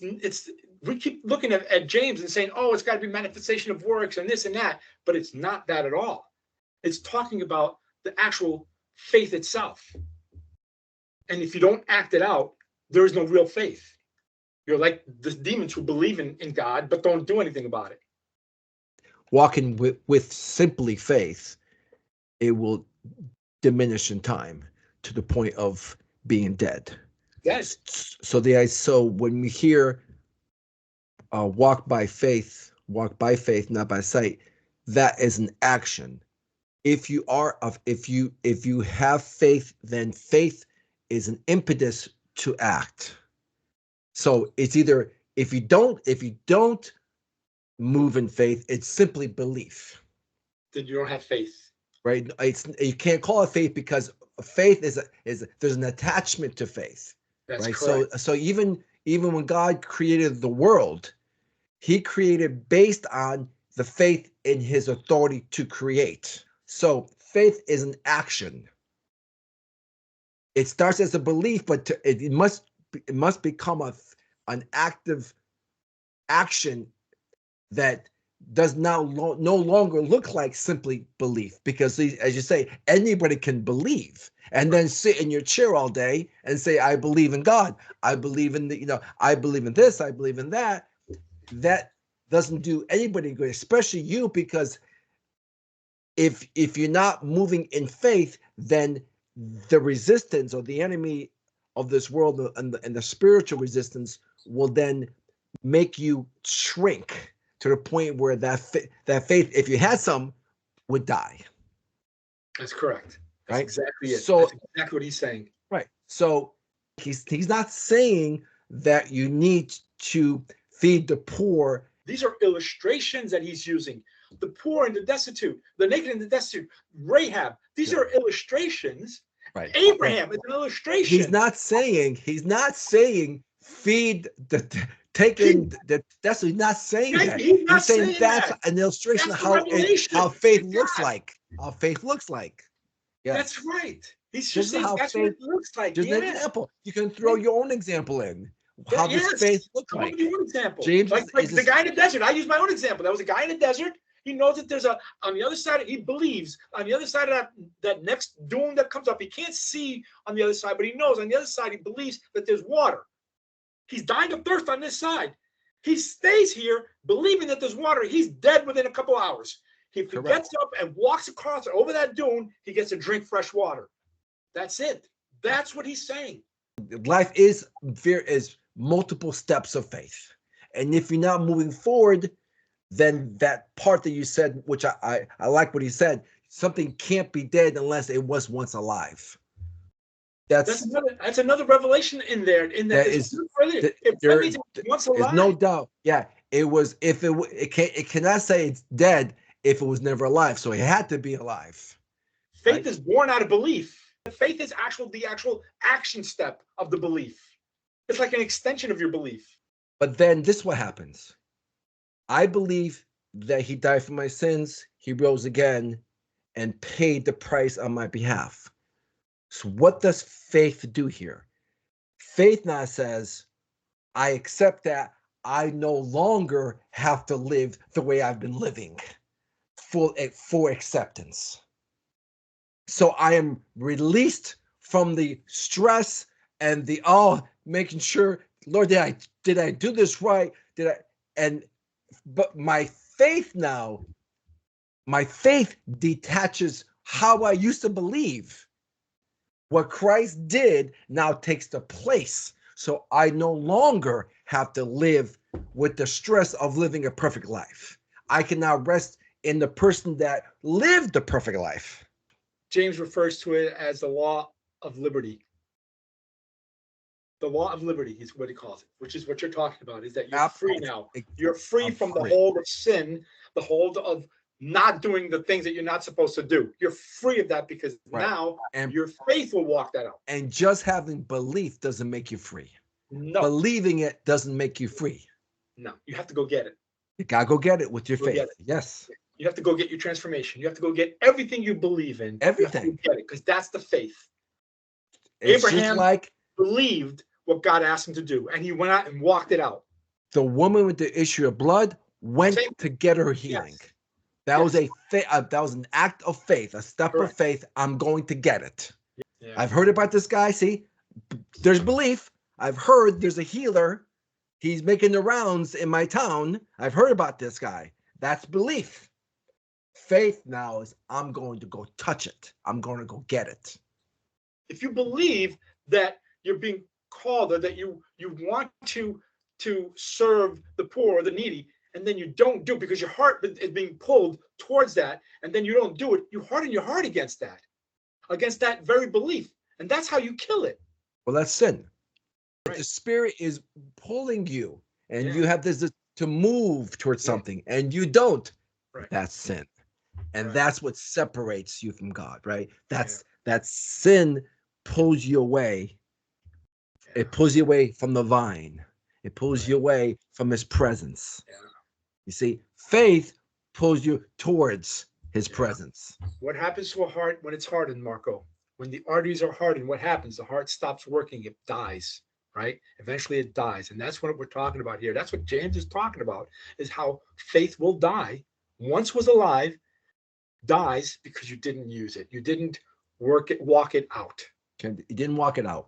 we keep looking at James and saying, oh, it's got to be manifestation of works and this and that, but it's not that at all. It's talking about the actual faith itself. And if you don't act it out, there is no real faith. You're like the demons who believe in God, but don't do anything about it. Walking with simply faith, it will diminish in time to the point of being dead. Yes. So when we hear walk by faith, not by sight, that is an action. If you have faith, then faith is an impetus to act. So it's either if you don't move in faith, it's simply belief. Then you don't have faith, right? You can't call it faith because faith is there's an attachment to faith. That's right. Correct. So even when God created the world, He created based on the faith in His authority to create. So faith is an action. It starts as a belief, but it must become an active action that does now no longer look like simply belief, because as you say, anybody can believe and then sit in your chair all day and say, I believe in God, I believe in I believe in this, I believe in that. That doesn't do anybody good, especially you, because if you're not moving in faith, then the resistance or the enemy of this world and the spiritual resistance will then make you shrink to the point where that faith, if you had some, would die. That's correct. That's right? Exactly it. So that's exactly what he's saying. Right. So he's not saying that you need to feed the poor. These are illustrations that he's using. The poor and the destitute, the naked and the destitute, Rahab. These are illustrations. Right. Abraham is an illustration. He's not saying feed the taking the. That's he's not saying that. He's saying that's an illustration of how faith looks like. How faith looks like. Yeah. That's right. He's just saying that's what it looks like. Just an example. You can throw your own example in. How does faith look like? Your own example. James, like the guy in the desert. I use my own example. That was a guy in the desert. He knows that there's on the other side. He believes on the other side of that next dune that comes up. He can't see on the other side, but he knows on the other side. He believes that there's water. He's dying of thirst on this side. He stays here believing that there's water. He's dead within a couple hours. If he gets up and walks across over that dune, he gets to drink fresh water. That's it. That's what he's saying. Life is multiple steps of faith. And if you're not moving forward, then that part that you said, which I like what he said, something can't be dead unless it was once alive. That's another revelation in there. There's no doubt. Yeah, it was. If it cannot say it's dead if it was never alive. So it had to be alive. Faith is born out of belief. Faith is the actual action step of the belief. It's like an extension of your belief. But then this is what happens. I believe that he died for my sins. He rose again and paid the price on my behalf. So what does faith do here? Faith now says, I accept that I no longer have to live the way I've been living for acceptance. So I am released from the stress and the making sure, Lord, did I do this right? But my faith detaches how I used to believe. What Christ did now takes the place. So I no longer have to live with the stress of living a perfect life. I can now rest in the person that lived the perfect life. James refers to it as the law of liberty. The law of liberty is what he calls it, which is what you're talking about, is that you're free now. You're free from the hold of sin, the hold of not doing the things that you're not supposed to do. You're free of that because now your faith will walk that out. And just having belief doesn't make you free. No. Believing it doesn't make you free. No, you have to go get it. You got to go get it with your faith. Yes. You have to go get your transformation. You have to go get everything you believe in. Everything. Get it, because that's the faith. It's Abraham believed what God asked him to do, and he went out and walked it out. The woman with the issue of blood went Same. to get her healing. Yes. That was Yes. that was an act of faith, a step of Correct. faith. I'm going to get it. Yeah. I've heard about this guy. See, there's belief. I've heard there's a healer. He's making the rounds in my town. I've heard about this guy. That's belief. Faith now is I'm going to go touch it. I'm going to go get it. If you believe that you're being called, or that you want to serve the poor or the needy, and then you don't do it because your heart is being pulled towards that, and then you don't do it, you harden your heart against that very belief, and that's how you kill it. Well, that's sin. Right. The spirit is pulling you, and Yeah. you have this to move towards Yeah. something, and you don't. Right. That's sin, and Right. that's what separates you from God. Right? That sin pulls you away. Yeah. It pulls you away from the vine. It pulls you away from His presence. Yeah. You see, faith pulls you towards His presence. What happens to a heart when it's hardened, Marco? When the arteries are hardened, what happens? The heart stops working. It dies, right? Eventually it dies. And that's what we're talking about here. That's what James is talking about, is how faith will die. Once was alive, dies because you didn't use it. You didn't walk it out. You didn't walk it out.